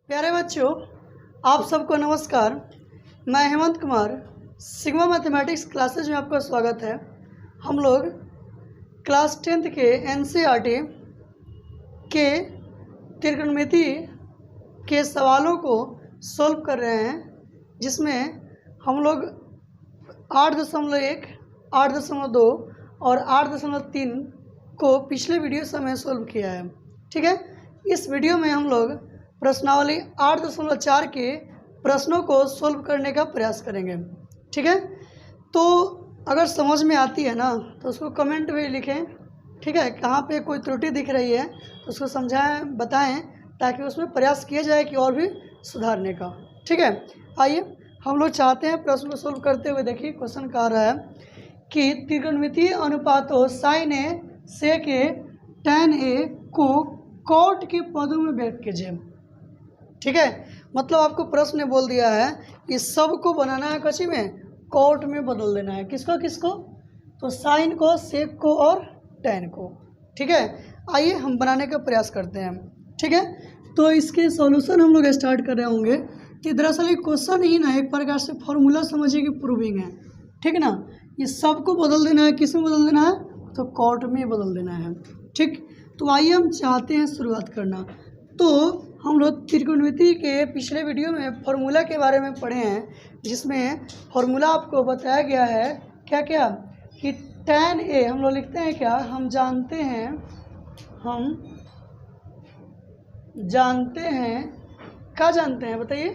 प्यारे बच्चों, आप सबको नमस्कार। मैं Hemant Kumar, sigma mathematics classes में आपका स्वागत है। हम लोग क्लास 10th के एनसीईआरटी के त्रिकोणमिति के सवालों को सॉल्व कर रहे हैं, जिसमें हम लोग 8.1, 8.2 और 8.3 को पिछले वीडियो से हमें सॉल्व किया है। ठीक है, इस वीडियो में हम लोग प्रश्नावली 8.4 के प्रश्नों को सॉल्व करने का प्रयास करेंगे। ठीक है, तो अगर समझ में आती है ना तो उसको कमेंट में लिखें। ठीक है, कहाँ पे कोई त्रुटि दिख रही है तो उसको समझाएं, बताएं, ताकि उसमें प्रयास किया जाए कि और भी सुधारने का। ठीक है, आइए हम लोग चाहते हैं प्रश्न को सॉल्व करते हुए। देखिए क्वेश्चन कह रहा है कि त्रिकोणमितीय अनुपातों साइन ए सेक ए tan ए को कॉट के पदों में व्यक्त कीजिए। ठीक है, मतलब आपको प्रश्न ने बोल दिया है कि सबको बनाना है कची में कॉट में बदल देना है। किसको किसको? तो साइन को, सेक को और tan को। ठीक है, आइए हम बनाने का प्रयास करते हैं। ठीक है, तो इसके सॉल्यूशन हम लोग स्टार्ट कर रहे होंगे कि दरअसल ये क्वेश्चन ही ना एक प्रकार से फॉर्मूला समझिए कि प्रूविंग है। ठीक है ना, ये सबको बदल देना है। किस में बदल देना है? तो कॉट में बदल देना है। ठीक, तो आइए हम चाहते हैं शुरुआत करना। तो हम लोग त्रिकोणमिति के पिछले वीडियो में फॉर्मूला के बारे में पढ़े हैं, जिसमें फॉर्मूला आपको बताया गया है क्या क्या कि tan ए हम लोग लिखते हैं क्या, हम जानते हैं क्या जानते हैं बताइए,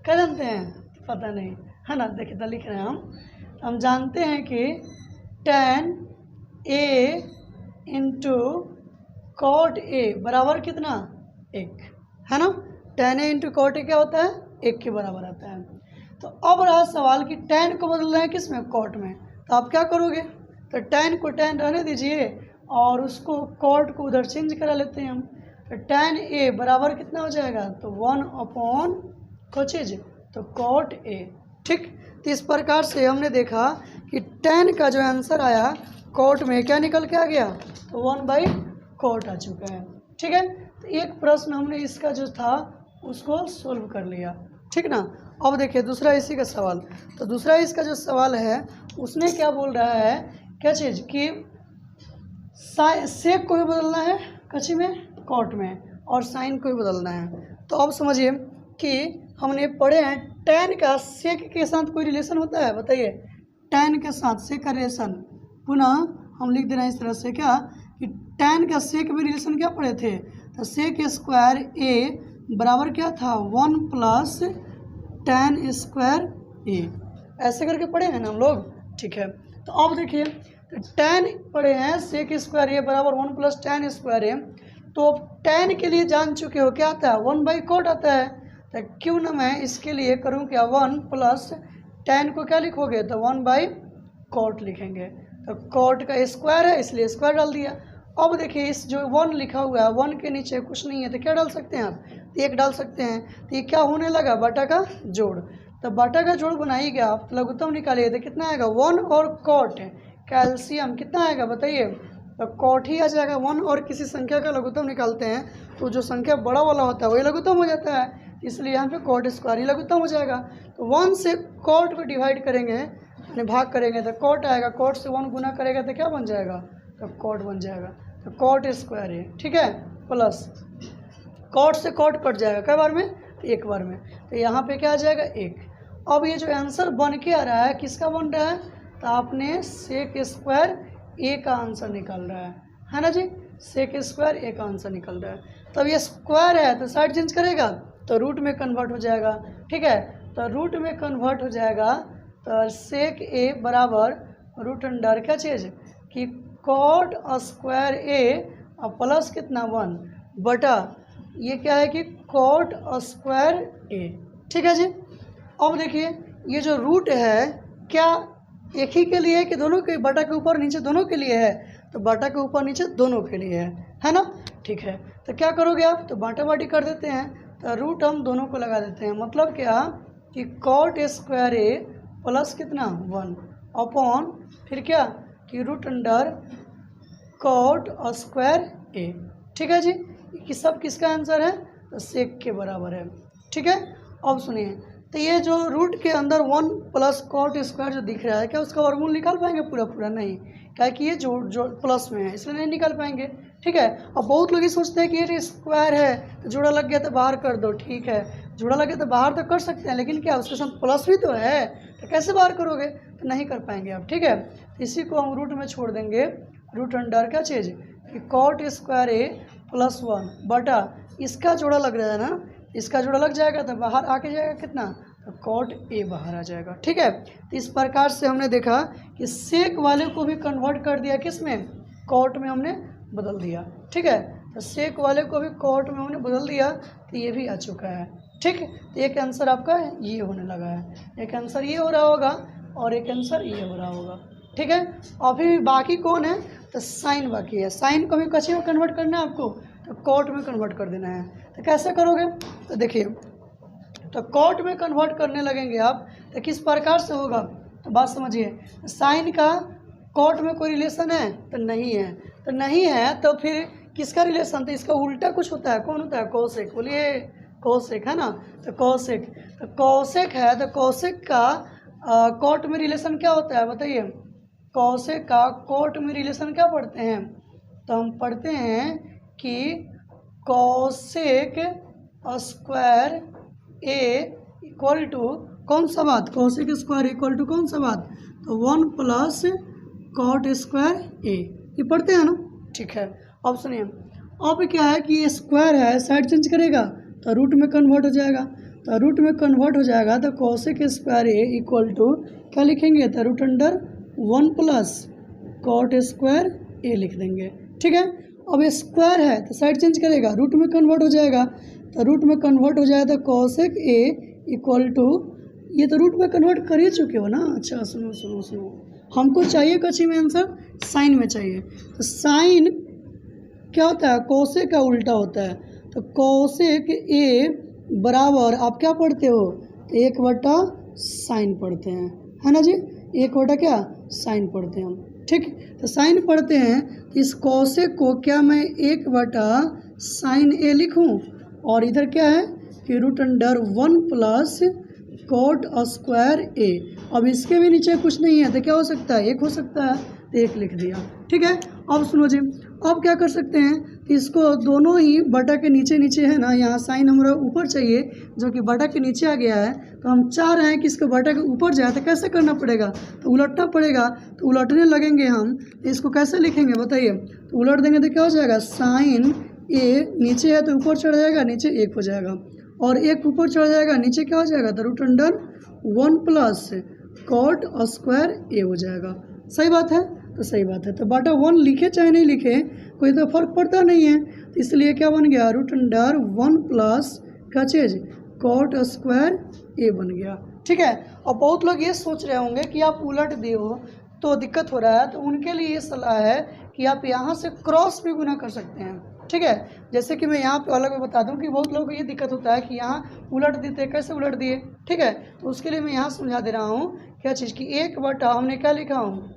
क्या जानते हैं? पता नहीं है ना, देखिए तो लिख रहे हैं हम जानते हैं कि tan A into cot A बराबर कितना? 1 है ना। tan A into cot A क्या होता है? 1 के बराबर आता है। तो अब रहा सवाल कि tan को बदल रहे हैं किस में? कॉट में। तो आप क्या करोगे? तो tan को tan रहने दीजिए और उसको कॉट को उधर चेंज करा लेते हैं हम। तो tan ए बराबर कितना हो जाएगा? तो 1/, को चीज तो कॉट ए। ठीक, तो इस प्रकार से हमने देखा कि tan का जो आंसर आया कॉट में क्या निकल के आ गया? तो 1/cot आ चुका है। ठीक है, तो एक प्रश्न हमने इसका जो था उसको सोल्व कर लिया। ठीक ना। अब देखिए दूसरा इसी का सवाल। तो दूसरा इसका जो सवाल है उसने क्या बोल रहा है, क्या चीज़ कि सेक को भी बदलना है कची में, कॉट में, और साइन को भी बदलना है। तो अब समझिए कि हमने पढ़े हैं tan का सेक के साथ कोई रिलेशन होता है? बताइए, tan के साथ सेक का रिलेशन पुनः हम लिख दे रहे हैं इस तरह से क्या कि tan का सेक में रिलेशन क्या पढ़े थे? तो सेक स्क्वायर ए बराबर क्या था? 1 + tan स्क्वायर ए। ऐसे करके पढ़े हैं ना हम लोग। ठीक है, तो अब देखिए तो tan पढ़े हैं सेक स्क्वायर ए बराबर 1 + tan स्क्वायर ए। तो tan के लिए जान चुके हो क्या आता है? 1/cot आता है। तो क्यों ना मैं इसके लिए करूँ क्या, 1 + tan को क्या लिखोगे? तो 1/cot लिखेंगे। तो cot का स्क्वायर है इसलिए स्क्वायर डाल दिया। अब देखिए इस जो 1 लिखा हुआ है 1 के नीचे कुछ नहीं है तो क्या डाल सकते हैं आप? 1 डाल सकते हैं। तो ये क्या होने लगा? बटा का जोड़। तो बटा का जोड़ बनाइएगा आप, लघुत्तम निकालिए तो कितना आएगा? 1 और cot का एलसीएम कितना आएगा बताइए? तो cot ही आ जाएगा। 1 और किसी संख्या का लघुत्तम निकालते हैं तो जो संख्या बड़ा वाला होता है वही लघुत्तम हो जाता है, इसलिए यहाँ पे cot स्क्वायर ही लघुत्तम हो जाएगा। तो 1 से cot को डिवाइड करेंगे, यानी भाग करेंगे तो cot आएगा। cot से 1 गुना करेगा तो क्या बन जाएगा? तो cot बन जाएगा। तो cot स्क्वायर है। ठीक है, प्लस cot से cot कट जाएगा कई बार में? तो एक बार में। तो यहाँ पे क्या आ जाएगा? 1। अब ये जो आंसर बन के आ रहा है किसका बन रहा है? तो आपने सेक स्क्वायर ए का आंसर निकल रहा है ना जी। सेक स्क्वायर ए का आंसर निकल रहा है। तब ये स्क्वायर है तो साइड चेंज करेगा तो रूट में कन्वर्ट हो जाएगा। ठीक है, तो रूट में कन्वर्ट हो जाएगा तो सेक ए बराबर रूट अंडर क्या चीज़ कि cot स्क्वायर ए और प्लस कितना 1 बटा ये क्या है कि cot स्क्वायर ए। ठीक है जी। अब देखिए ये जो रूट है क्या एक ही के लिए है कि दोनों के? बटा के ऊपर नीचे दोनों के लिए है। तो बटा के ऊपर नीचे दोनों के लिए है ना। ठीक है, तो क्या करोगे आप? तो बाटा बाटी कर देते हैं। तो रूट हम दोनों को लगा देते हैं। मतलब क्या कि cot स्क्वायर ए प्लस कितना 1 अपॉन फिर क्या कि रूट अंडर cot स्क्वायर ए। ठीक है जी, कि सब किसका आंसर है? तो सेक के बराबर है। ठीक है, अब सुनिए, तो ये जो रूट के अंदर 1 प्लस कॉट स्क्वायर जो दिख रहा है, क्या उसका वर्गमूल निकाल पाएंगे पूरा पूरा? नहीं, क्या कि ये जो प्लस में है इसलिए नहीं निकाल पाएंगे। ठीक है, अब बहुत लोग ये सोचते हैं कि ये स्क्वायर है तो जोड़ा लग गया तो बाहर कर दो। ठीक है, जोड़ा लग गया तो बाहर तो कर सकते हैं, लेकिन क्या उसके साथ प्लस भी तो है, तो कैसे बाहर करोगे? तो नहीं कर पाएंगे आप। ठीक है, तो इसी को हम रूट में छोड़ देंगे, रूट अंडर क्या चीज़ कि कॉट स्क्वायर ए प्लस 1 बटा इसका जोड़ा लग रहा है ना, इसका जोड़ा लग जाएगा तो बाहर आके जाएगा कितना, तो कॉट ए बाहर आ जाएगा। ठीक है, तो इस प्रकार से हमने देखा कि सेक वाले को भी कन्वर्ट कर दिया किस में, कॉट में हमने बदल दिया। ठीक है, तो सेक वाले को भी कॉट में हमने बदल दिया, तो ये भी आ चुका है। ठीक, तो एक आंसर आपका ये होने लगा है, एक आंसर ये हो रहा होगा और एक आंसर ये हो रहा होगा। ठीक है, अभी बाकी कौन है, तो साइन बाकी है। साइन को भी कच्चे में कन्वर्ट करना है आपको, तो कॉट में कन्वर्ट कर देना है। तो कैसे करोगे, तो देखिए, तो कॉट में कन्वर्ट करने लगेंगे आप, तो किस प्रकार से होगा, तो बात समझिए। साइन का कॉट में कोई रिलेशन है, तो नहीं है, तो नहीं है तो फिर किसका रिलेशन, तो इसका उल्टा कुछ होता है। कौन होता है, कोसेक। बोलिए कोसेक है ना, तो कोसेक, तो कोसेक है, तो कोसेक का कॉट में रिलेशन क्या होता है बताइए। कोसेक का कॉट में रिलेशन क्या पढ़ते हैं, तो हम पढ़ते हैं कि cosec square A equal to कौन सा बात, कोसेक स्क्वायर इक्वल टू कौन सा बात, तो 1 प्लस कॉट स्क्वायर ए, ये पढ़ते हैं ना। ठीक है, अब सुनिए, अब क्या है कि ये स्क्वायर है, साइड चेंज करेगा तो रूट में कन्वर्ट हो जाएगा, तो रूट में कन्वर्ट हो जाएगा तो cosec square A equal to क्या लिखेंगे, तो root under 1 plus cot square A लिख देंगे। ठीक है, अब ये स्क्वायर है तो साइड चेंज करेगा, रूट में कन्वर्ट हो जाएगा, तो रूट में कन्वर्ट हो जाएगा तो कोसेक ए इक्वल टू, ये तो रूट में कन्वर्ट कर ही चुके हो ना। अच्छा सुनो सुनो सुनो, हमको चाहिए कच्ची में आंसर, साइन में चाहिए। तो साइन क्या होता है, कोसेक का उल्टा होता है, तो कोसेक ए बराबर आप क्या पढ़ते हो, तो 1 बटा साइन पढ़ते हैं, है ना जी, 1 बटा क्या साइन पढ़ते हैं हम। ठीक, तो साइन पढ़ते हैं, तो इस कोसेक को क्या मैं 1 बटा साइन ए लिखूं, और इधर क्या है कि root under 1 plus cot square A. अब इसके भी नीचे कुछ नहीं है तो क्या हो सकता है, 1 हो सकता है, तो 1 लिख दिया। ठीक है, अब सुनो जी, अब क्या कर सकते हैं, तो इसको दोनों ही बटा के नीचे नीचे है ना, यहाँ साइन हमारा ऊपर चाहिए जो कि बटा के नीचे आ गया है, तो हम चाह रहे हैं कि इसको बटा के ऊपर जाए, तो कैसे करना पड़ेगा, तो उलटना पड़ेगा। तो उलटने लगेंगे हम, तो इसको कैसे लिखेंगे बताइए, तो उलट देंगे तो क्या हो जाएगा, साइन ए नीचे है तो ऊपर चढ़ जाएगा, नीचे 1 हो जाएगा, और 1 ऊपर चढ़ जाएगा, नीचे क्या हो जाएगा, तो root under 1 plus cot square A हो जाएगा। सही बात है, तो सही बात है, तो बटा 1 लिखे चाहे नहीं लिखे कोई तो फर्क पड़ता नहीं है, तो इसलिए क्या बन गया, रूट अंडर 1 प्लस क्या चीज़, कॉट स्क्वायर ए बन गया। ठीक है, और बहुत लोग ये सोच रहे होंगे कि आप उलट दिए हो तो दिक्कत हो रहा है, तो उनके लिए ये सलाह है कि आप यहाँ से क्रॉस भी गुना कर सकते हैं। ठीक है, जैसे कि मैं यहाँ पे अलग में बता दूं कि बहुत लोगों को ये दिक्कत होता है कि यहाँ उलट देते, कैसे उलट दिए। ठीक है, तो उसके लिए मैं यहाँ समझा दे रहा हूँ क्या चीज़ की, 1 बटा हमने क्या लिखा हूँ,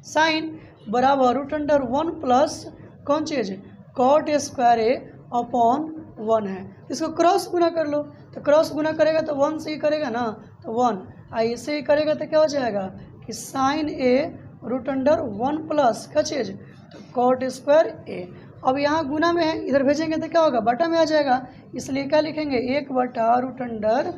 साइन बराबर रूट अंडर 1 प्लस कौन चीज़, कॉट स्क्वायर ए अपॉन 1 है। इसको क्रॉस गुना कर लो, तो क्रॉस गुना करेगा तो 1 से ही करेगा ना, तो 1 ऐसे ही करेगा तो क्या हो जाएगा कि साइन ए रूट अंडर 1 प्लस क्या चीज़, तो कॉट स्क्वायर ए। अब यहाँ गुना में है, इधर भेजेंगे तो क्या होगा, बटा में आ जाएगा, इसलिए क्या लिखेंगे, 1 बटा रूट अंडर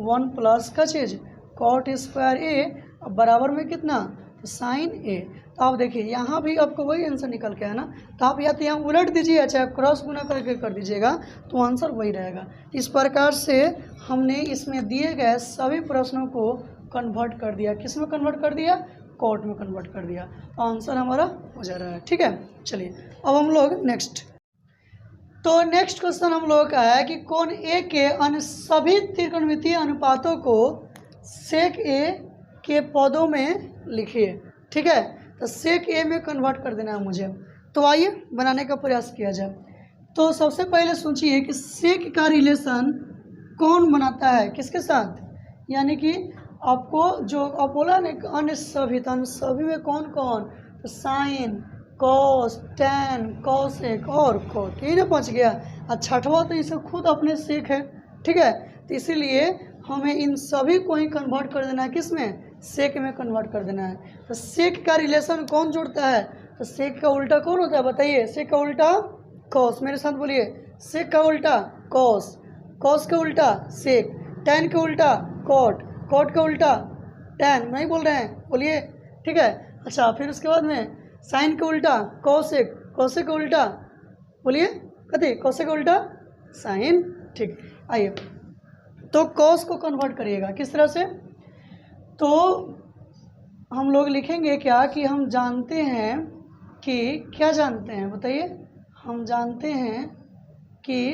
1 प्लस का चीज़ कॉट स्क्वायर ए, अब बराबर में कितना, तो साइन ए। तो आप देखिए यहाँ भी आपको वही आंसर निकल के है ना, तो आप या तो यहाँ उलट दीजिए, चाहे क्रॉस गुना करके कर दीजिएगा, तो आंसर वही रहेगा। इस प्रकार से हमने इसमें दिए गए सभी प्रश्नों को कन्वर्ट कर दिया, किस में कन्वर्ट कर दिया, कॉट में कन्वर्ट कर दिया, तो आंसर हमारा हो जा रहा है। ठीक है, चलिए अब हम लोग नेक्स्ट, तो नेक्स्ट क्वेश्चन हम लोग का है कि कोण ए के अन्य सभी त्रिकोणमितीय अनुपातों को सेक ए के पदों में लिखिए। ठीक है, तो सेक ए में कन्वर्ट कर देना है मुझे, तो आइए बनाने का प्रयास किया जाए। तो सबसे पहले सोचिए कि सेक का रिलेशन कौन बनाता है किसके साथ, यानी कि आपको जो आप बोला ना अन्य सभी, तो अन्य सभी में कौन कौन, तो साइन, कॉस, टैन, कॉसेक और कोट, यही ना पहुँच गया। और छठवां तो इसे खुद अपने सेक है, ठीक है। तो इसीलिए हमें इन सभी को ही कन्वर्ट कर देना है, किस में, सेक में कन्वर्ट कर देना है। तो सेक का रिलेशन कौन जोड़ता है, तो सेक का उल्टा कौन होता है बताइए, सेक का उल्टा कॉस, मेरे साथ बोलिए, सेक का उल्टा कॉस, कॉस का उल्टा सेक, टैन का उल्टा कॉट, कॉट का उल्टा टैन, नहीं बोल रहे हैं, बोलिए, ठीक है। अच्छा, फिर उसके बाद में साइन का उल्टा कॉसेक, कॉसेक का उल्टा बोलिए कथी, कॉसेक का उल्टा साइन, ठीक। आइए, तो कॉस को कन्वर्ट करिएगा किस तरह से, तो हम लोग लिखेंगे क्या कि हम जानते हैं कि, क्या जानते हैं बताइए, हम जानते हैं कि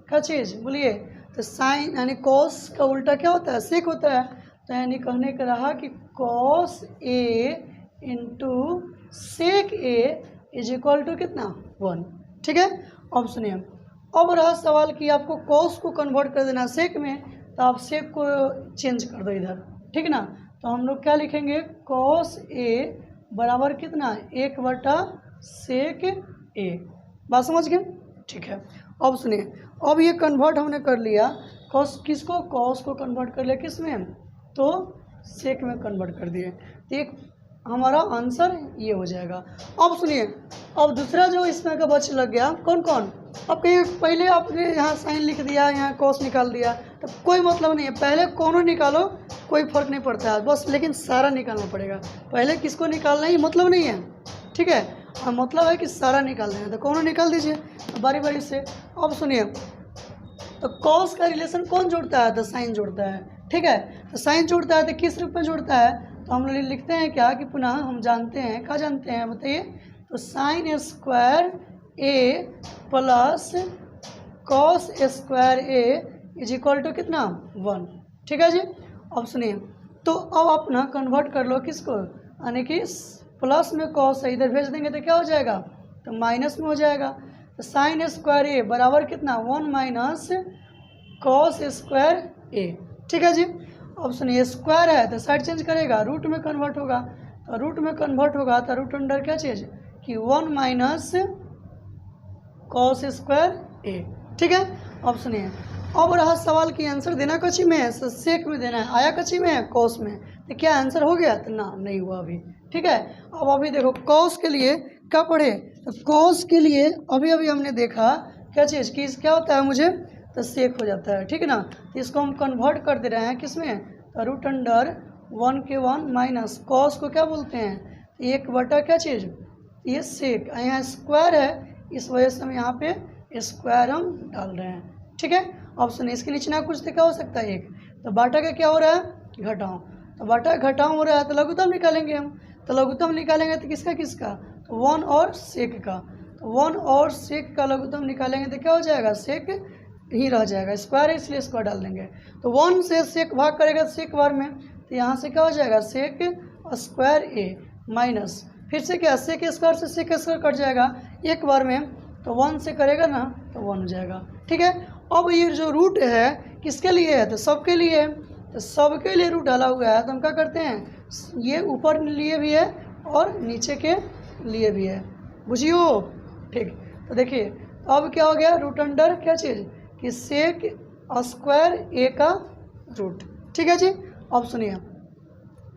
क्या चीज़, बोलिए, तो साइन यानी कॉस का उल्टा क्या होता है, सेक होता है। तो यानी कहने का रहा कि cos A into sec A is equal to कितना, 1, ठीक है। अब सुनिए, अब रहा सवाल कि आपको कॉस को कन्वर्ट कर देना सेक में, तो आप सेक को चेंज कर दो इधर, ठीक ना। तो हम लोग क्या लिखेंगे, कॉस ए बराबर कितना, 1/सेक ए, बात समझ गए, ठीक है। अब सुनिए, अब ये कन्वर्ट हमने कर लिया, कॉस किसको, कॉस को कन्वर्ट कर लिया किस में, तो सेक में कन्वर्ट कर दिए, तो एक हमारा आंसर ये हो जाएगा। अब सुनिए, अब दूसरा जो इसमें का बच लग गया, कौन कौन, अब कहीं पहले आपने यहाँ साइन लिख दिया, यहाँ कॉस निकाल दिया, तो कोई मतलब नहीं है, पहले कौनों निकालो कोई फर्क नहीं पड़ता है बस, लेकिन सारा निकालना पड़ेगा। पहले किसको निकालना ही मतलब नहीं है, ठीक है, और मतलब है कि सारा निकाल देना, तो कौनों निकाल दीजिए बारी बारी से। अब सुनिए, तो कॉस का रिलेशन कौन जोड़ता है, तो साइन जोड़ता है, ठीक है। तो साइन जोड़ता है तो किस रूप में जोड़ता है, तो हम लोग लिखते हैं क्या कि पुनः हम जानते हैं, क्या जानते हैं बताइए, तो sine square A plus cos square A is equal to कितना, 1, ठीक है जी। अब सुनिए, तो अब आप ना कन्वर्ट कर लो किसको, यानी कि प्लस में कॉस है इधर भेज देंगे तो क्या हो जाएगा, तो माइनस में हो जाएगा। तो साइन स्क्वायर ए बराबर कितना, 1 माइनस कॉस स्क्वायर ए, ठीक है जी। अब सुनिए, स्क्वायर है तो साइड चेंज करेगा, रूट में कन्वर्ट होगा, तो रूट में कन्वर्ट होगा तो रूट अंडर क्या चीज़ कि 1 माइनस कॉस स्क्वायर ए, ठीक है। अब सुनिए, अब रहा सवाल की आंसर देना कच्ची में है, सेक में देना है, आया कच्ची में है कॉस में, तो क्या आंसर हो गया, तो ना नहीं हुआ अभी, ठीक है। अब अभी देखो कॉस के लिए क्या पढ़े, तो कॉस के लिए अभी अभी हमने देखा क्या चीज़ कि क्या होता है मुझे, तो सेक हो जाता है, ठीक है ना। तो इसको हम कन्वर्ट कर दे रहे हैं किस में, तो रूट अंडर 1 के 1 माइनस कॉस को क्या बोलते हैं, 1 क्या चीज़, ये सेक, यहाँ स्क्वायर है इस वजह से हम यहाँ पे स्क्वायर हम डाल रहे हैं, ठीक है। अब सुनिए, इसके नीचे ना कुछ तो क्या हो सकता है, एक, तो बाटा का क्या हो रहा है, घटाओ, तो बाटा घटाओ हो रहा है तो लघुत्तम निकालेंगे हम, तो लघुत्तम निकालेंगे तो किसका किसका, तो 1 और सेक का, तो 1 और सेक का लघुत्तम निकालेंगे तो क्या हो जाएगा, सेक ही रह जाएगा, स्क्वायर है इसलिए स्क्वायर डाल देंगे। तो 1 से सेक भाग करेगा सेक बार में, तो यहाँ से क्या हो जाएगा, सेक स्क्वायर ए माइनस, फिर से क्या, सेक स्क्वायर से सेक स्क्वायर कट जाएगा एक बार में, तो 1 से करेगा ना तो 1 हो जाएगा, ठीक है। अब ये जो रूट है किसके लिए है, तो सबके लिए है, तो सबके लिए रूट डाला हुआ है, तो हम क्या करते हैं, ये ऊपर लिए भी है और नीचे के लिए भी है, बुझियो, ठीक। तो देखिए अब क्या हो गया, रूट अंडर क्या चीज़ कि सेक स्क्वायर ए का रूट, ठीक है जी। अब सुनिए,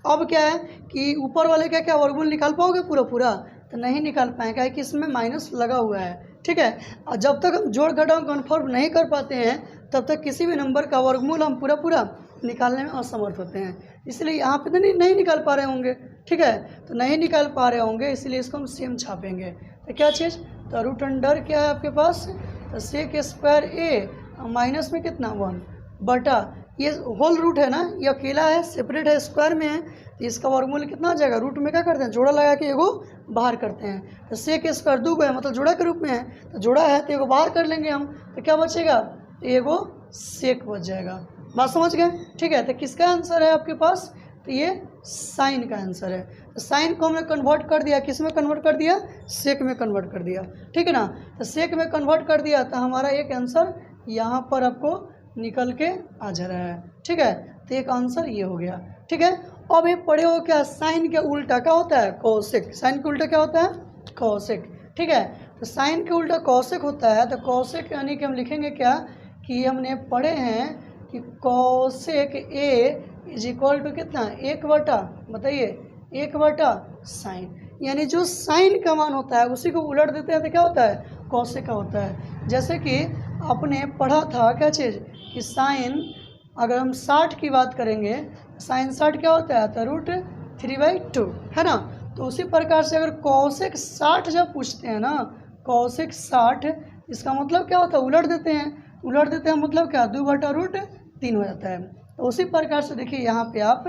अब क्या है कि ऊपर वाले क्या क्या वर्गमूल निकाल पाओगे पूरा पूरा, तो नहीं निकाल पाएंगे कि इसमें माइनस लगा हुआ है, ठीक है। और जब तक हम जोड़ घटाव कन्फर्म नहीं कर पाते हैं तब तक किसी भी नंबर का वर्गमूल हम पूरा पूरा निकालने में असमर्थ होते हैं, इसलिए यहाँ पे तो नहीं निकाल पा रहे होंगे, ठीक है। तो नहीं निकाल पा रहे होंगे इसलिए इसको हम सेम छापेंगे, तो क्या चीज़, तो रूट अंडर क्या है आपके पास, तो सेक स्क्वायर ए माइनस में कितना 1 बटा, ये होल रूट है ना, ये अकेला है सेपरेट है स्क्वायर में है, तो इसका वर्गमूल कितना हो जाएगा, रूट में क्या करते हैं, जोड़ा लगा के एगो बाहर करते हैं, तो सेक स्क्वायर 2 है मतलब जोड़ा के रूप में है, तो जोड़ा है तो एगो बाहर कर लेंगे हम, तो क्या बचेगा, तो एगो सेक बच जाएगा, बात समझ गए, ठीक है। तो किसका आंसर है आपके पास, तो ये साइन का आंसर है। तो साइन को हमने कन्वर्ट कर दिया, किस में कन्वर्ट कर दिया, सेक में कन्वर्ट कर दिया, ठीक है ना। तो सेक में कन्वर्ट कर दिया तो हमारा एक आंसर यहाँ पर आपको निकल के आ जा रहा है, ठीक है। तो एक आंसर ये हो गया, ठीक है। अब ये पढ़े हो क्या, साइन के उल्टा क्या होता है, कोसेक, साइन के उल्टा क्या होता है, कोसेक, ठीक है। तो साइन के उल्टा कौशिक होता है, तो कौशिक यानी कि हम लिखेंगे क्या कि हमने पढ़े हैं कि कौशिक ए इज इक्वल टू कितना 1/, बताइए 1/, साइन, यानी जो साइन का मान होता है उसी को उलट देते हैं तो क्या होता है कौशिक का होता है। जैसे कि आपने पढ़ा था क्या चीज़ कि साइन, अगर हम 60 की बात करेंगे, साइन 60 क्या होता है तो √3/2 है ना। तो उसी प्रकार से अगर कौशिक 60 जब पूछते हैं ना, कौशिक 60, इसका मतलब क्या होता है उलट देते हैं मतलब क्या 2/√3 हो जाता है। तो उसी प्रकार से देखिए यहाँ पे आप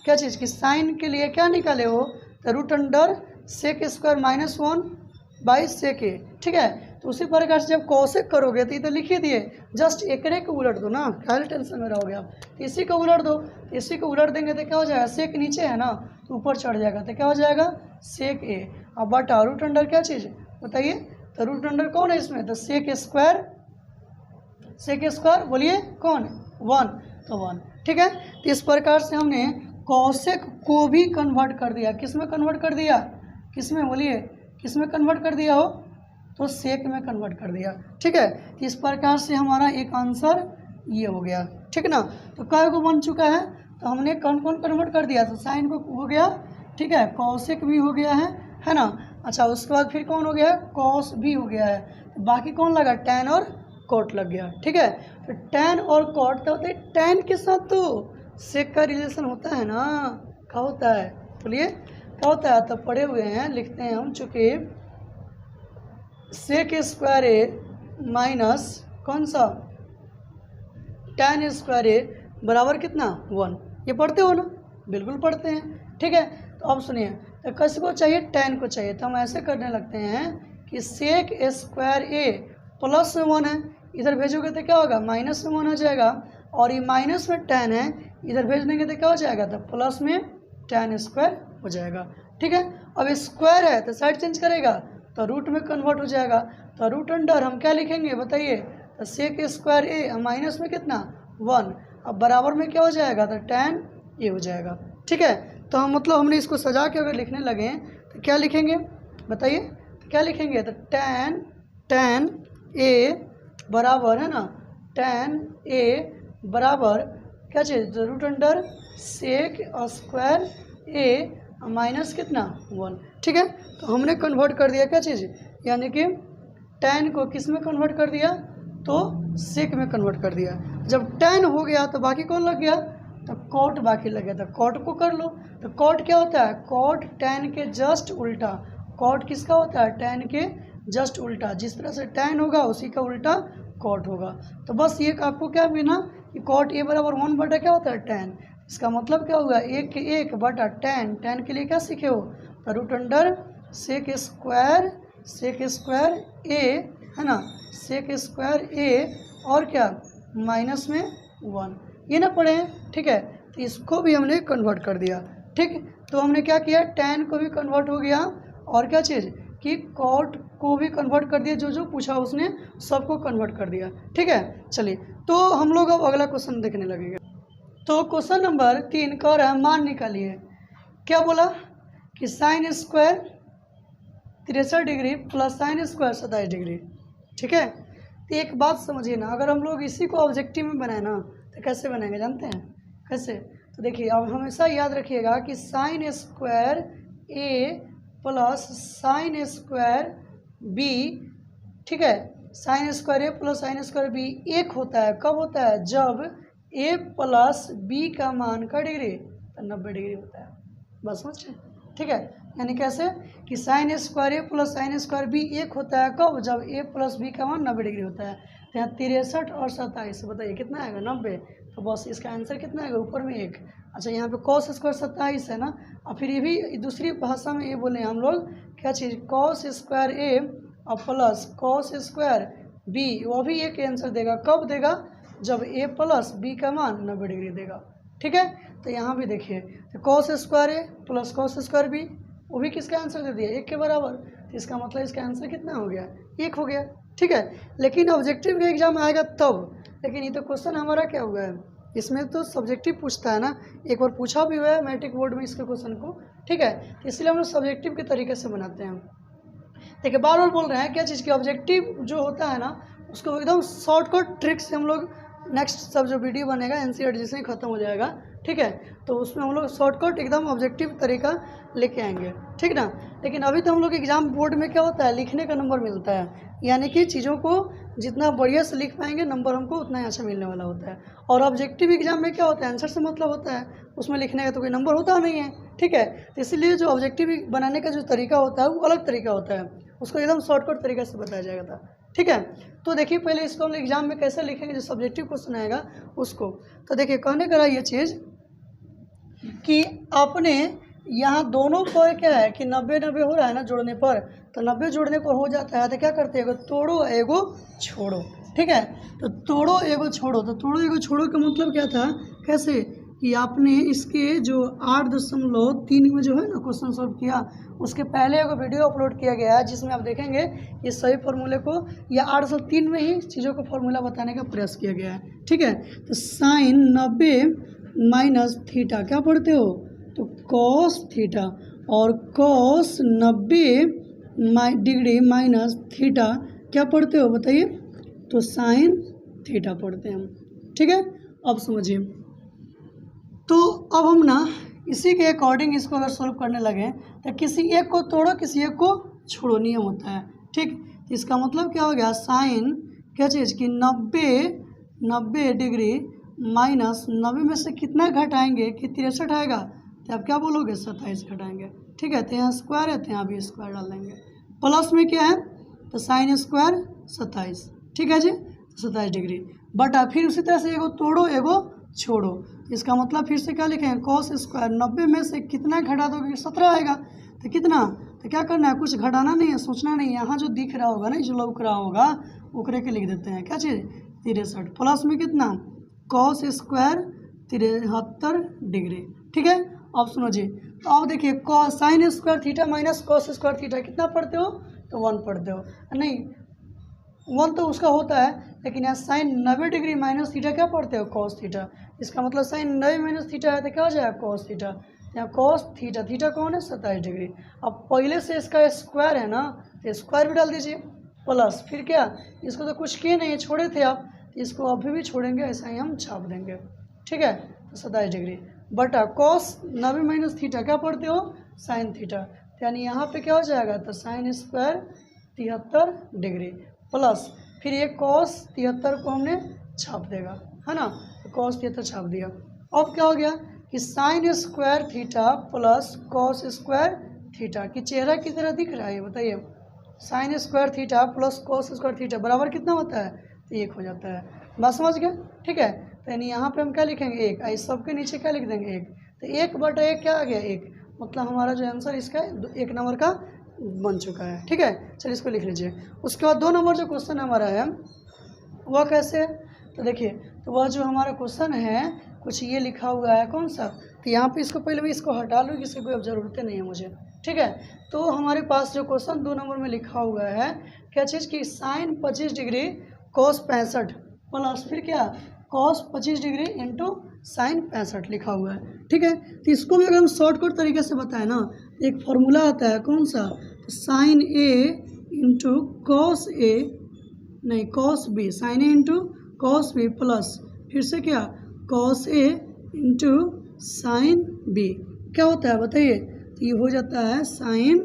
क्या चीज़ कि साइन के लिए क्या निकाले हो तो √sec² -1/sec, ठीक है। तो उसी प्रकार से जब कौशिक करोगे तो ये तो लिखिए दिए, जस्ट एकरे को उलट दो ना, क्या टेंशन में रहोगे आप, इसी को उलट दो, इसी को उलट देंगे तो क्या हो जाएगा, सेक नीचे है ना तो ऊपर चढ़ जाएगा, तो क्या हो जाएगा सेक ए। अब बटा √, क्या चीज़ बताइए, तो √, कौन है इसमें, तो सेक स्क्वायर बोलिए कौन 1, तो 1, ठीक है। तो इस प्रकार से हमने कौशिक को भी कन्वर्ट कर दिया, किस में कन्वर्ट कर दिया, किस में बोलिए, किस में कन्वर्ट कर दिया हो, तो सेक में कन्वर्ट कर दिया, ठीक है। तो इस प्रकार से हमारा एक आंसर ये हो गया, ठीक ना। तो काय को बन चुका है, तो हमने कौन कौन कन्वर्ट कर दिया, तो साइन को हो गया, ठीक है, कौशिक भी हो गया है ना। अच्छा उसके बाद फिर कौन हो गया है, कॉस भी हो गया है, तो बाकी कौन लगा, टैन और कॉट लग गया, ठीक है। तो टैन और कॉट तो होते हैं, टैन के साथ तो सेक का रिलेशन होता है ना, क्या होता है बोलिए, क्या होता है, तो पढ़े हुए हैं, लिखते हैं हम, चूँकि sec² A माइनस कौन सा tan² A बराबर कितना 1, ये पढ़ते हो ना, बिल्कुल पढ़ते हैं, ठीक है। तो अब सुनिए, तो किस को चाहिए, tan को चाहिए, तो हम ऐसे करने लगते हैं कि sec² A +1 है, इधर भेजोगे तो क्या होगा -1 हो जाएगा, और ये माइनस में tan है, इधर भेज देंगे तो क्या हो जाएगा, तो प्लस में tan² हो जाएगा, ठीक है। अब स्क्वायर है तो साइड चेंज करेगा तो रूट में कन्वर्ट हो जाएगा, तो √, हम क्या लिखेंगे बताइए, तो sec² A माइनस में कितना 1, अब बराबर में क्या हो जाएगा, तो tan A हो जाएगा, ठीक है। तो हम मतलब हमने इसको सजा के अगर लिखने लगे तो क्या लिखेंगे बताइए, तो क्या लिखेंगे, तो tan A बराबर है ना, tan A बराबर क्या चीज़, तो √sec² A माइनस कितना 1, ठीक है। तो हमने कन्वर्ट कर दिया क्या चीज़, यानी कि tan को किस में कन्वर्ट कर दिया, तो सेक में कन्वर्ट कर दिया। जब tan हो गया तो बाकी कौन लग गया, तो कॉट बाकी लग गया, तो कॉट को कर लो। तो कॉट क्या होता है, कॉट tan के जस्ट उल्टा, कॉट किसका होता है, tan के जस्ट उल्टा, जिस तरह से tan होगा उसी का उल्टा कॉट होगा। तो बस ये आपको क्या मिला कि कॉट A बराबर 1/, क्या होता है tan, इसका मतलब क्या होगा 1/tan, tan के लिए क्या सीखे हो, तो sec² A है ना, sec² A और क्या माइनस में 1, ये ना पढ़े हैं, ठीक है। तो इसको भी हमने कन्वर्ट कर दिया, ठीक। तो हमने क्या किया, tan को भी कन्वर्ट हो गया, और क्या चीज़ कि कॉट को भी कन्वर्ट कर दिया, जो जो पूछा उसने सबको कन्वर्ट कर दिया, ठीक है। चलिए तो हम लोग अब अगला क्वेश्चन देखने लगेंगे। तो क्वेश्चन नंबर 3 कह रहा है मान निकालिए, क्या बोला कि sin² 63 degree plus sin² 27 degree, ठीक है। तो एक बात समझिए ना, अगर हम लोग इसी को ऑब्जेक्टिव में बनाए ना तो कैसे बनाएंगे जानते हैं कैसे, तो देखिए अब हमेशा याद रखिएगा कि sin² A plus sin² B, ठीक है, sin² A plus sin² B एक होता है, कब होता है, जब A प्लस B का मान का डिग्री तो 90 डिग्री होता है, बस समझे, ठीक है। यानी कैसे कि sin² A plus sin² B एक होता है, कब, जब A प्लस B का मान 90 डिग्री होता है। तो यहाँ 63 और 27 बताइए कितना आएगा 90, तो बस इसका आंसर कितना आएगा, ऊपर में 1। अच्छा यहाँ पे cos² 27 है ना, और फिर ये भी दूसरी भाषा में ये बोले हम लोग क्या चीज़, cos² A और प्लस cos² B, वो भी एक आंसर देगा, कब देगा, जब A प्लस B का मान 90 डिग्री देगा, ठीक है। तो यहाँ भी देखिए, तो cos² A plus cos² B वो भी किसका आंसर दे दिया, 1 के बराबर, तो इसका मतलब इसका आंसर कितना हो गया, 1 हो गया, ठीक है। लेकिन ऑब्जेक्टिव का एग्जाम आएगा तब, लेकिन ये तो क्वेश्चन हमारा क्या हुआ है, इसमें तो सब्जेक्टिव पूछता है ना, एक बार पूछा भी हुआ है मैट्रिक बोर्ड में इसके क्वेश्चन को, ठीक है। तो इसलिए हम लोग सब्जेक्टिव के तरीके से बनाते हैं। देखिए बार बार बोल रहे हैं क्या चीज़ की ऑब्जेक्टिव जो होता है ना उसको एकदम शॉर्टकट ट्रिक से हम लोग नेक्स्ट सब जो वीडियो बनेगा एनसीईआरटी जैसे ही ख़त्म हो जाएगा, ठीक है, तो उसमें हम लोग शॉर्टकट एकदम ऑब्जेक्टिव तरीका लेके आएंगे, ठीक ना। लेकिन अभी तो हम लोग एग्जाम बोर्ड में क्या होता है, लिखने का नंबर मिलता है, यानी कि चीज़ों को जितना बढ़िया से लिख पाएंगे नंबर हमको उतना ही अच्छा मिलने वाला होता है। और ऑब्जेक्टिव एग्जाम में क्या होता है, आंसर से मतलब होता है, उसमें लिखने का तो कोई नंबर होता नहीं है, ठीक है। तो इसलिए जो ऑब्जेक्टिव बनाने का जो तरीका होता है वो अलग तरीका होता है, उसको एकदम शॉर्टकट तरीके से बताया जाएगा था, ठीक है। तो देखिए पहले इसको हम एग्जाम में कैसे लिखेंगे, जो सब्जेक्टिव क्वेश्चन आएगा उसको। तो देखिए कहने का ये चीज़ कि आपने यहाँ दोनों पर क्या है कि 90-90 हो रहा है ना जोड़ने पर, तो 90 जोड़ने पर हो जाता है तो क्या करते हैं, एगो तोड़ो एगो छोड़ो, ठीक है। तो तोड़ो एगो छोड़ो, तो तोड़ो एगो छोड़ो का मतलब क्या था, कैसे कि आपने इसके जो 8.3 में जो है ना क्वेश्चन सॉल्व किया, उसके पहले एगो वीडियो अपलोड किया गया है जिसमें आप देखेंगे ये सही फार्मूले को या 803 में ही चीज़ों को फार्मूला बताने का प्रयास किया गया है, ठीक है। तो साइन 90 माइनस थीटा क्या पढ़ते हो, तो कॉस थीटा, और कॉस 90 डिग्री माइनस थीटा क्या पढ़ते हो बताइए, तो साइन थीटा पढ़ते हैं हम, ठीक है। अब समझिए, तो अब हम ना इसी के अकॉर्डिंग इसको अगर सोल्व करने लगे तो किसी एक को तोड़ो किसी एक को छोड़ो नियम होता है, ठीक। इसका मतलब क्या हो गया, साइन क्या चीज़ कि 90 डिग्री माइनस 90 में से कितना घटाएंगे कि 63 आएगा, तो आप क्या बोलोगे 27 घटाएंगे, ठीक है। तो यहाँ स्क्वायर है तो यहाँ भी स्क्वायर डाल देंगे, प्लस में क्या है तो साइन स्क्वायर 27, ठीक है जी, 27 डिग्री बटा फिर उसी तरह से एगो तोड़ो एगो छोड़ो, इसका मतलब फिर से क्या लिखेंगे, कॉस स्क्वायर 90 में से कितना घटा दोगे 17 आएगा, तो कितना, तो क्या करना है, कुछ घटाना नहीं है, सोचना नहीं है, यहाँ जो दिख रहा होगा ना जो लौक रहा होगा उकरे के लिख देते हैं क्या चीज़ 63, प्लस में कितना कॉस स्क्वायर 73 डिग्री, ठीक है। अब सुनो जी, तो अब देखिए cos sine square theta minus cos square theta कितना पढ़ते हो, तो 1 पढ़ते हो, नहीं 1 तो उसका होता है, लेकिन यहाँ साइन 90 डिग्री माइनस थीटा क्या पढ़ते हो, कॉस थीटा, इसका मतलब साइन 90 माइनस थीटा है तो क्या हो जाएगा कॉस थीटा, यहाँ कॉस थीटा, थीटा कौन है 27 डिग्री। अब पहले से इसका स्क्वायर है ना तो स्क्वायर भी डाल दीजिए, प्लस फिर क्या, इसको तो कुछ किए नहीं छोड़े थे आप, तो इसको अभी भी छोड़ेंगे, ऐसा ही हम छाप देंगे, ठीक है। तो 27 डिग्री बटा कॉस 90 माइनस थीटा क्या पढ़ते हो, साइन थीटा, तो यानी यहाँ पे क्या हो जाएगा, तो साइन स्क्वायर 73 डिग्री प्लस फिर ये कॉस 73 को हमने छाप देगा, है ना, तो कॉस 73 छाप दिया। अब क्या हो गया कि sine square theta plus cos square theta की चेहरा की तरह दिख रहा है, ये बताइए, sine square theta plus cos square theta बराबर कितना होता है, तो 1 हो जाता है, बात समझ गए, ठीक है। तो यानी यहाँ पे हम क्या लिखेंगे 1, इस सब के नीचे क्या लिख देंगे 1, तो 1/1 क्या आ गया 1, मतलब हमारा जो आंसर इसका 1 नंबर का बन चुका है, ठीक है। चलिए इसको लिख लीजिए। उसके बाद 2 नंबर जो क्वेश्चन हमारा है वह कैसे है, तो देखिए, तो वह जो हमारा क्वेश्चन है कुछ ये लिखा हुआ है, कौन सा, तो यहाँ पे इसको पहले मैं इसको हटा लूँ, इसकी कोई अब ज़रूरत नहीं है मुझे, ठीक है। तो हमारे पास जो क्वेश्चन 2 नंबर में लिखा हुआ है क्या चीज़ की, साइन 25 डिग्री कॉस 65 प्लस फिर क्या कॉस 25 डिग्री इंटू साइन 65 लिखा हुआ है, ठीक है। तो इसको भी अगर हम शॉर्टकट तरीके से बताएं ना, एक फार्मूला आता है कौन सा, तो sign A into cos A, नहीं कॉस बी, साइन ए इंटू कॉस बी प्लस फिर से क्या cos A into sine B क्या होता है बताइए, तो ये हो जाता है साइन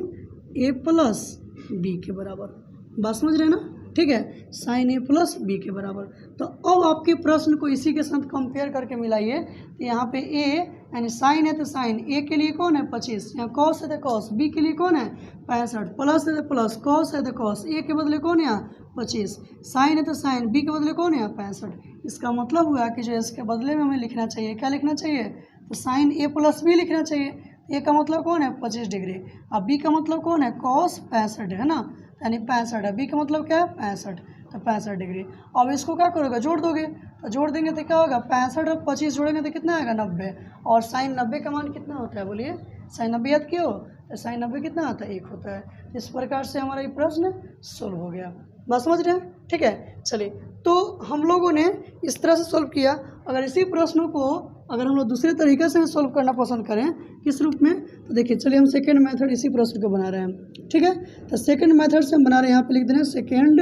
ए प्लस बी के बराबर, बात समझ रहे हैं ना, ठीक है, साइन ए प्लस बी के बराबर। तो अब आपके प्रश्न को इसी के साथ कंपेयर करके मिलाइए, तो यहाँ पे ए यानी साइन है तो साइन ए के लिए कौन है 25, यहाँ कॉस है तो कॉस, बी के लिए कौन है 65, प्लस है तो प्लस, कॉस है तो कॉस, ए के बदले कौन है यहाँ 25, साइन है तो साइन, बी के बदले कौन है यहाँ 65। इसका मतलब हुआ कि जो इसके बदले में हमें लिखना चाहिए, क्या लिखना चाहिए, तो साइन ए प्लस बी लिखना चाहिए, ए का मतलब कौन है 25 डिग्री, अब बी का मतलब कौन है कॉस 65 है ना, यानी 65 है, बी का मतलब क्या है 65, तो 65 डिग्री। अब इसको क्या करोगे जोड़ दोगे, तो जोड़ देंगे तो क्या होगा 65 और 25 जोड़ेंगे तो कितना आएगा 90, और साइन 90 का मान कितना होता है बोलिए, साइन 90 याद किया हो, तो साइन 90 कितना आता है 1 होता है। इस प्रकार से हमारा ये प्रश्न सोल्व हो गया, बात समझ रहे हैं, ठीक है। चलिए, तो हम लोगों ने इस तरह से सोल्व किया। अगर इसी प्रश्नों को अगर हम लोग दूसरे तरीके से सॉल्व करना पसंद करें किस रूप में, तो देखिए चलिए हम सेकेंड मेथड इसी प्रश्न को बना रहे हैं। ठीक है, तो सेकेंड मेथड से हम बना रहे हैं, यहाँ पे लिख दे रहे हैं सेकेंड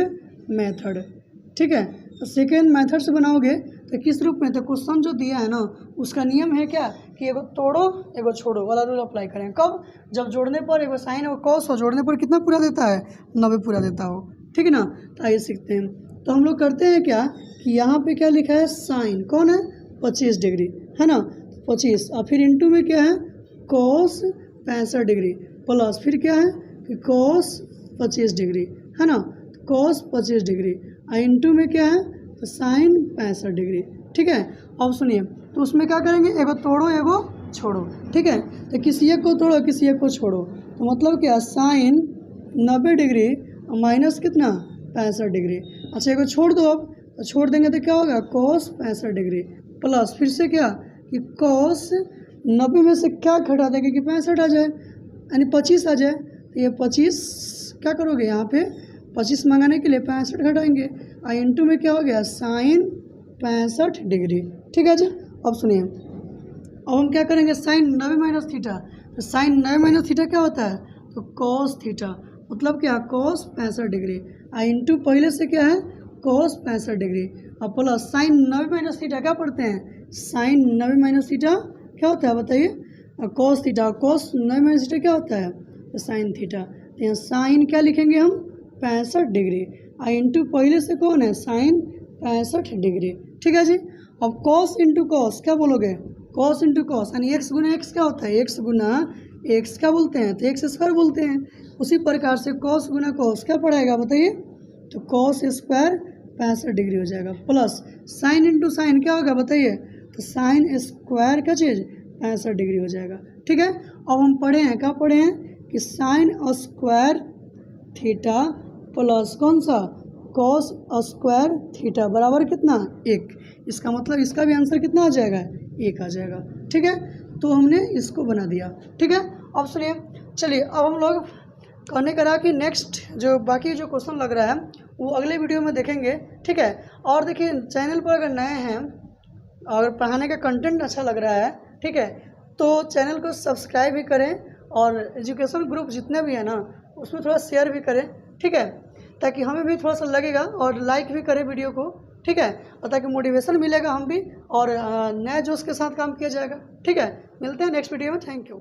मेथड। ठीक है, तो सेकेंड मेथड से बनाओगे तो किस रूप में, तो क्वेश्चन जो दिया है ना उसका नियम है क्या कि एगो तोड़ो एगो छोड़ो वाला रूल अप्लाई करें। कब, जब जोड़ने पर एगो साइन और कॉस हो, जोड़ने पर कितना पूरा देता है, 90 पूरा देता हो। ठीक है ना, तो आइए सीखते हैं। तो हम लोग करते हैं क्या कि यहाँ पे क्या लिखा है, साइन कौन है 25 डिग्री है ना, 25 और फिर इंटू में क्या है कॉस 65 डिग्री, प्लस फिर क्या है कि कॉस 25 डिग्री है ना, कॉस 25 डिग्री और इंटू में क्या है तो साइन 65 डिग्री। ठीक है, अब सुनिए तो उसमें क्या करेंगे, एगो तोड़ो एगो छोड़ो। ठीक है, तो किसी एक को तोड़ो किसी एक को छोड़ो, तो मतलब क्या साइन 90 डिग्री और माइनस कितना 65 डिग्री। अच्छा एगो छोड़ दो, अब तो छोड़ देंगे तो क्या होगा कॉस 65 डिग्री, प्लस फिर से क्या कि कॉस 90 में से क्या घटा देंगे कि 65 आ जाए, यानी 25 आ जाए। तो ये 25 क्या करोगे, यहाँ पे 25 मंगाने के लिए 65 घटाएंगे और इंटू में क्या हो गया साइन 65 डिग्री। ठीक है जी, अब सुनिए अब हम क्या करेंगे, साइन 90 माइनस थीटा, तो साइन 90 माइनस थीटा क्या होता है, तो कॉस थीटा, मतलब क्या कॉस 65 डिग्री और इंटू पहले से क्या है कॉस 65 डिग्री और प्लस साइन 90 माइनस थीटा क्या पढ़ते हैं, साइन 90 माइनस थीटा क्या होता है बताइए, cos theta, cos 90 minus theta क्या होता है तो साइन थीटा। तो यहाँ साइन क्या लिखेंगे हम 65 डिग्री और इंटू पहले से कौन है साइन 65 डिग्री। ठीक है जी, अब कॉस इंटू कॉस क्या बोलोगे, कॉस इंटू कॉस यानी एक्स गुना एक्स क्या होता है, एक्स गुना एक्स क्या बोलते हैं तो एक्स स्क्वायर बोलते हैं। उसी प्रकार से कॉस गुना कॉस क्या पड़ेगा बताइए, तो कॉस स्क्वायर 65 डिग्री हो जाएगा, प्लस साइन इंटू साइन क्या होगा बताइए, तो साइन स्क्वायर का चीज़ 65 डिग्री हो जाएगा। ठीक है, अब हम पढ़े हैं क्या पढ़े हैं कि साइन स्क्वायर थीटा प्लस कौन सा कॉस स्क्वायर थीटा बराबर कितना 1। इसका मतलब इसका भी आंसर कितना आ जाएगा 1 आ जाएगा। ठीक है, तो हमने इसको बना दिया। ठीक है, अब सुनिए चलिए अब हम लोग कहने का रहा कि नेक्स्ट जो बाकी जो क्वेश्चन लग रहा है वो अगले वीडियो में देखेंगे। ठीक है, और देखिए चैनल पर अगर नए हैं और पढ़ाने का कंटेंट अच्छा लग रहा है, ठीक है, तो चैनल को सब्सक्राइब भी करें और एजुकेशन ग्रुप जितने भी हैं ना उसमें थोड़ा शेयर भी करें। ठीक है, ताकि हमें भी थोड़ा सा लगेगा और लाइक भी करें वीडियो को। ठीक है, और ताकि मोटिवेशन मिलेगा हम भी और नए जोश के साथ काम किया जाएगा। ठीक है, मिलते हैं नेक्स्ट वीडियो में, थैंक यू।